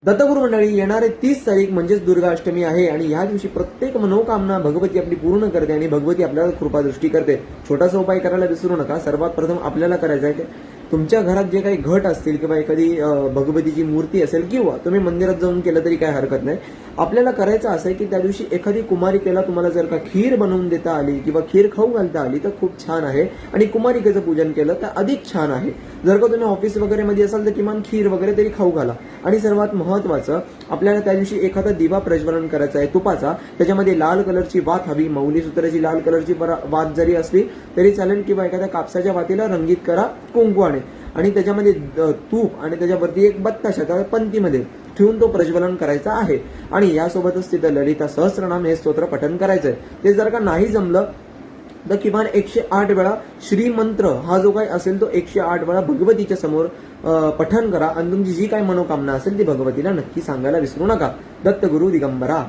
दत्तगुरु मंडळी, येणारे 30 तारीख म्हणजेच दुर्गा अष्टमी आहे आणि या दिवशी प्रत्येक मनोकामना भगवती आपली पूर्ण करते आणि भगवती आपल्याला कृपादृष्टी करते. छोटासा उपाय करायला विसरू नका. सर्वात प्रथम आपल्याला करायचं आहे की तुमच्या घरात जे काही घट असतील किंवा एखादी भगवतीची मूर्ती असेल किंवा तुम्ही मंदिरात जाऊन केलं तरी काही हरकत नाही. आपल्याला करायचं असं आहे की त्या दिवशी एखादी कुमारिकेला तुम्हाला जर का खीर बनवून देता आली किंवा खीर खाऊ घालता आली तर खूप छान आहे आणि कुमारिकेचं पूजन केलं तर अधिक छान आहे. जर का तुम्ही ऑफिस वगैरे मध्ये असाल तर किमान खीर वगैरे तरी खाऊ घाला. आणि सर्वात महत्वाचं, आपल्याला त्या दिवशी एखादा दिवा प्रज्वलन करायचा आहे तुपाचा. त्याच्यामध्ये लाल कलरची वात हवी. मौली सूत्राची लाल कलरची वात जरी असली तरी चालेल किंवा एखाद्या कापसाच्या वातीला रंगीत करा कुंकवाने आणि त्याच्यामध्ये तूप आणि त्याच्यावरती एक बत्ताशा त्या पंक्तीमध्ये ठेवून तो प्रज्वलन करायचा आहे. आणि यासोबतच तिथं ललिता सहस्त्रनाम हे स्तोत्र पठण करायचंय. ते जर का नाही जमलं तर किमान 108 वेळा श्रीमंत्र हा जो काही असेल तो 108 वेळा भगवतीच्या समोर पठण करा आणि तुमची जी काही मनोकामना असेल ती भगवतीला नक्की सांगायला विसरू नका. दत्तगुरु दिगंबरा.